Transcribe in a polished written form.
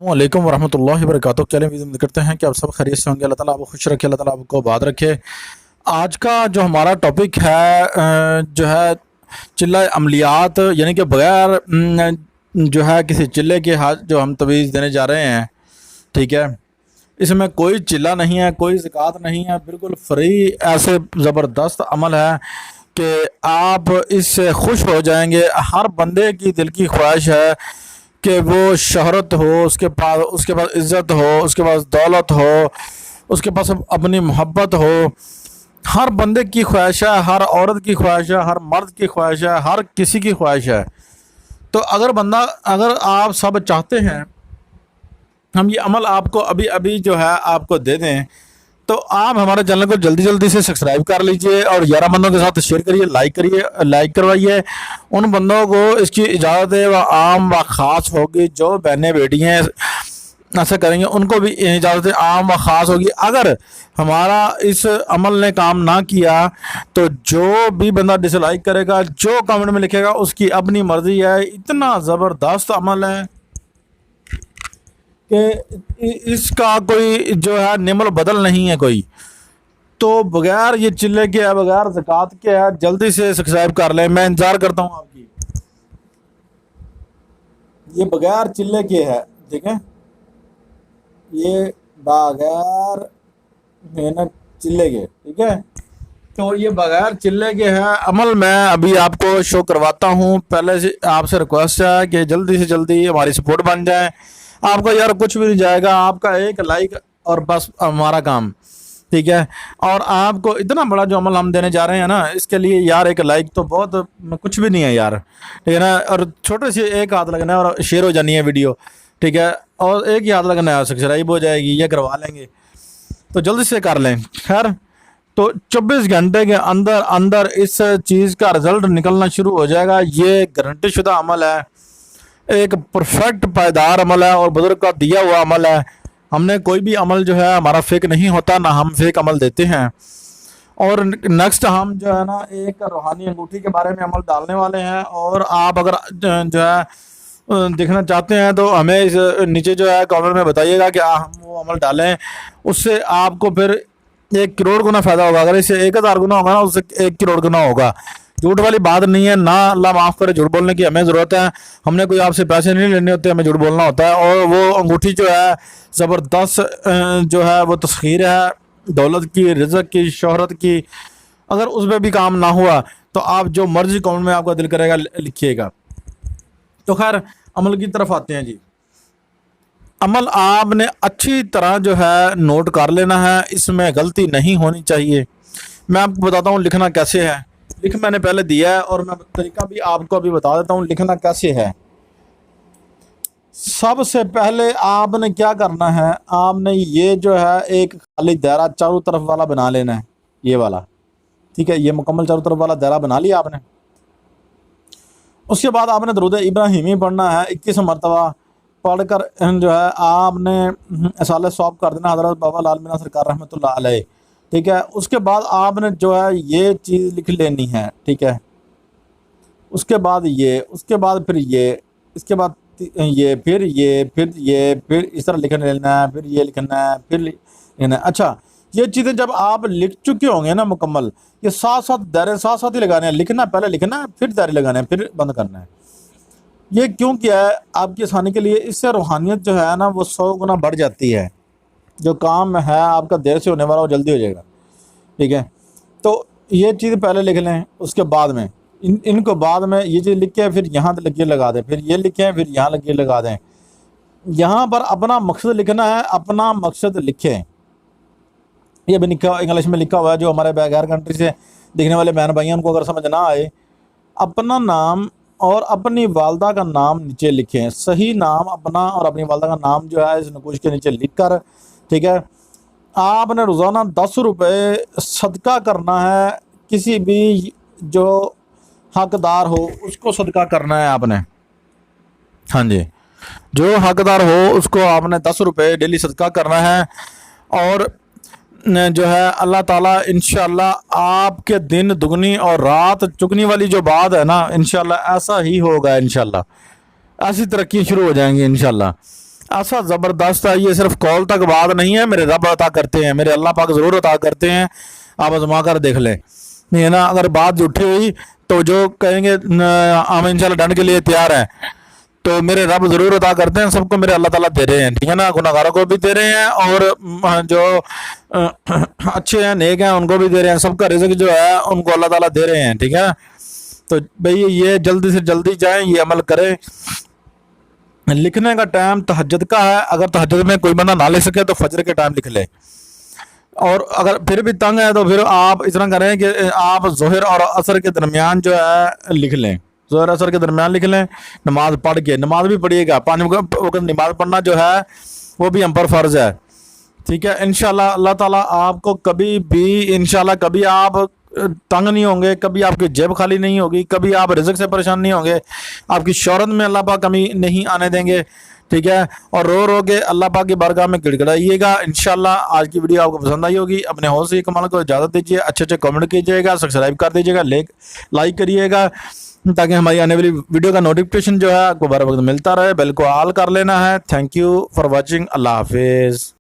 वालेकुम वरहमतुल्लाहि वबरकातुहू। चलें उम्मीद करते हैं कि आप सब खैरियत से होंगे। अल्लाह ताला आपको खुश रखे, अल्लाह ताला आपको आबाद रखे। आज का जो हमारा टॉपिक है जो है चिल्ला अमलियात, यानी कि बगैर जो है किसी चिल्ले के हाथ जो हम तवीज़ देने जा रहे हैं, ठीक है। इसमें कोई चिल्ला नहीं है, कोई ज़कात नहीं है, बिल्कुल फ्री ऐसे ज़बरदस्त अमल है कि आप इससे खुश हो जाएंगे। हर बंदे की दिल की ख्वाहिश है कि वो शहरत हो, उसके पास इज़्ज़त हो, उसके पास दौलत हो, उसके पास अपनी मोहब्बत हो। हर बंदे की ख्वाहिश है, हर औरत की ख्वाहिश है, हर मर्द की ख्वाहिश है, हर किसी की ख्वाहिश है। तो अगर आप सब चाहते हैं हम ये अमल आपको अभी अभी जो है आपको दे दें, तो आप हमारे चैनल को जल्दी जल्दी से सब्सक्राइब कर लीजिए और 11 बंदों के साथ शेयर करिए, लाइक करवाइए। उन बंदों को इसकी इजाज़त है, वह आम व ख़ास होगी। जो बहनें बेटियाँ ऐसा करेंगे उनको भी इजाज़त आम व ख़ास होगी। अगर हमारा इस अमल ने काम ना किया तो जो भी बंदा डिसलाइक करेगा, जो कमेंट में लिखेगा, उसकी अपनी मर्ज़ी है। इतना ज़बरदस्त अमल है कि इसका कोई जो है निमल बदल नहीं है कोई। तो बगैर ये चिल्ले के है, बगैर ज़कात के है, जल्दी से सब्सक्राइब कर लें। मैं इंतज़ार करता हूँ आपकी। ये बगैर चिल्ले के है, ठीक है, ये बगैर मेहनत चिल्ले के, ठीक है। तो ये बगैर चिल्ले के है अमल। मैं अभी आपको शो करवाता हूँ। पहले से आपसे रिक्वेस्ट है कि जल्दी से जल्दी हमारी सपोर्ट बन जाए। आपका यार कुछ भी नहीं जाएगा, आपका एक लाइक और बस हमारा काम, ठीक है। और आपको इतना बड़ा जो अमल हम देने जा रहे हैं ना, इसके लिए यार एक लाइक तो बहुत कुछ भी नहीं है यार, ठीक है ना। और छोटे से एक हाथ लगना है और शेयर हो जानी है वीडियो, ठीक है। और एक ही हाथ लगना है, सब्सक्राइब हो जाएगी, ये करवा लेंगे। तो जल्दी से कर लें। खैर, तो 24 घंटे के अंदर अंदर इस चीज़ का रिज़ल्ट निकलना शुरू हो जाएगा। ये गारंटी शुदा अमल है, एक परफेक्ट पायदार अमल है और बुजुर्ग का दिया हुआ अमल है। हमने कोई भी अमल जो है हमारा फेक नहीं होता, ना हम फेक अमल देते हैं। और नेक्स्ट हम जो है ना एक रूहानी अंगूठी के बारे में अमल डालने वाले हैं। और आप अगर जो है देखना चाहते हैं तो हमें इस नीचे जो है कमेंट में बताइएगा कि हम वो अमल डालें। उससे आपको फिर 1 करोड़ गुना फ़ायदा होगा। अगर इससे 1000 गुना होगा ना, उससे 1 करोड़ गुना होगा। झूठ वाली बात नहीं है ना, अल्लाह माफ़ करे झूठ बोलने की हमें ज़रूरत है। हमने कोई आपसे पैसे नहीं लेने होते, हमें झूठ बोलना होता है। और वो अंगूठी जो है ज़बरदस्त जो है वो तस्खीर है दौलत की, रिज़्क़ की, शोहरत की। अगर उस पर भी काम ना हुआ तो आप जो मर्जी कमेंट में आपका दिल करेगा लिखिएगा। तो खैर अमल की तरफ आते हैं जी। अमल आपने अच्छी तरह जो है नोट कर लेना है, इसमें गलती नहीं होनी चाहिए। मैं आपको बताता हूँ लिखना कैसे है। लिख मैंने पहले दिया है और मैं तरीका भी आपको अभी बता देता हूँ लिखना कैसे है। सबसे पहले आपने क्या करना है, आपने ये जो है एक खाली दायरा चारों तरफ वाला बना लेना है, ये वाला, ठीक है। ये मुकम्मल चारों तरफ वाला दायरा बना लिया आपने। उसके बाद आपने दरूद इब्राहिमी पढ़ना है 21 मरतबा। पढ़कर जो है आपने इसाले सवाब कर देना हज़रत बाबा लाल मीना सरकार रहमतुल्लाह अलैह, ठीक है। उसके बाद आपने जो है ये चीज़ लिख लेनी है, ठीक है। उसके बाद ये, उसके बाद फिर ये, इसके बाद ये, फिर ये, फिर ये, फिर इस तरह लिख लेना है, फिर ये लिखना है, फिर लिखना है। अच्छा, ये चीज़ें जब आप लिख चुके होंगे ना मुकम्मल, ये साथ साथ दायरे साथ साथ ही लगाने हैं। लिखना पहले लिखना है, फिर दायरे लगाने हैं, फिर बंद करना है। ये क्यों किया है? आपकी आसानी के लिए। इससे रूहानियत जो है ना वो 100 गुना बढ़ जाती है। जो काम है आपका देर से होने वाला वो जल्दी हो जाएगा, ठीक है। तो ये चीज़ पहले लिख लें। उसके बाद में इनको बाद में ये चीज़ लिख के फिर यहाँ लकीर लगा दें, फिर ये लिखें, फिर यहाँ लकीर लगा दें। यहाँ पर अपना मकसद लिखना है, अपना मकसद लिखें। ये भी लिखा इंग्लिश में लिखा हुआ है। जो हमारे गैर कंट्री से देखने वाले बहन भाई हैं उनको अगर समझ ना आए, अपना नाम और अपनी वालदा का नाम नीचे लिखें। सही नाम अपना और अपनी वालदा का नाम जो है इस नकुश के नीचे लिख कर, ठीक है, आपने रोज़ाना 10 रुपये सदका करना है। किसी भी जो हकदार हो उसको सदका करना है आपने। हाँ जी, जो हकदार हो उसको आपने 10 रुपये डेली सदका करना है। और जो है अल्लाह ताला इंशाल्लाह आपके दिन दुगनी और रात चुगनी वाली जो बात है ना, इंशाल्लाह ऐसा ही होगा। इंशाल्लाह ऐसी तरक्की शुरू हो जाएंगी इंशाल्लाह। ایسا زبردست ہے، یہ صرف کال تک بات نہیں ہے، میرے رب عطا کرتے ہیں، میرے اللہ پاک ضرور عطا کرتے ہیں، آپ آزما کر دیکھ لیں، نہیں ہے نا. اگر بات جھوٹی ہوئی تو جو کہیں گے ہم انشاءاللہ ڈنڈ کے لیے تیار ہیں، تو میرے رب ضرور عطا کرتے ہیں، سب کو میرے اللہ تعالیٰ دے رہے ہیں، ٹھیک ہے نا. گناہگاروں کو بھی دے رہے ہیں اور جو اچھے ہیں نیک ہیں ان کو بھی دے رہے ہیں، سب کا رزق جو ہے ان کو اللہ تعالیٰ دے رہے ہیں، ٹھیک ہے. تو بھئی یہ جلدی سے جلدی جائیں، یہ عمل کریں. لکھنے کا ٹائم تہجد کا ہے، اگر تہجد میں کوئی بندہ نہ لکھ سکے تو فجر کے ٹائم لکھ لے، اور اگر پھر بھی تنگ ہے تو پھر آپ اس طرح کریں کہ آپ ظہر اور عصر کے درمیان جو ہے لکھ لیں، ظہر عصر کے درمیان لکھ لیں. نماز پڑھ کے، نماز بھی پڑھیے گا، 5 وقت نماز پڑھنا جو ہے وہ بھی ہم پر فرض ہے، ٹھیک ہے. انشاءاللہ اللہ تعالیٰ آپ کو کبھی بھی انشاءاللہ کبھی آپ تنگ نہیں ہوں گے، کبھی آپ کی جیب خالی نہیں ہوگی، کبھی آپ رزق سے پریشان نہیں ہوں گے، آپ کی شہرت میں اللہ پاک کمی نہیں آنے دیں گے، ٹھیک ہے. اور رو رو کے اللہ پاک کی بارگاہ میں گڑ گڑائیے گا. انشاءاللہ آج کی ویڈیو آپ کو پسند آئی ہوگی. اپنے حوصلے کمال کو اجازت دیجیے، اچھے اچھے کامنٹ کیجیے گا، سبسکرائب کر دیجیے گا، لائک کریے گا تاکہ ہماری آنے والی ویڈیو کا نوٹیفکیشن جو ہے آپ کو بر وقت ملتا رہے. بیل کو آل کر لینا ہے. Thank you for watching. اللہ حافظ.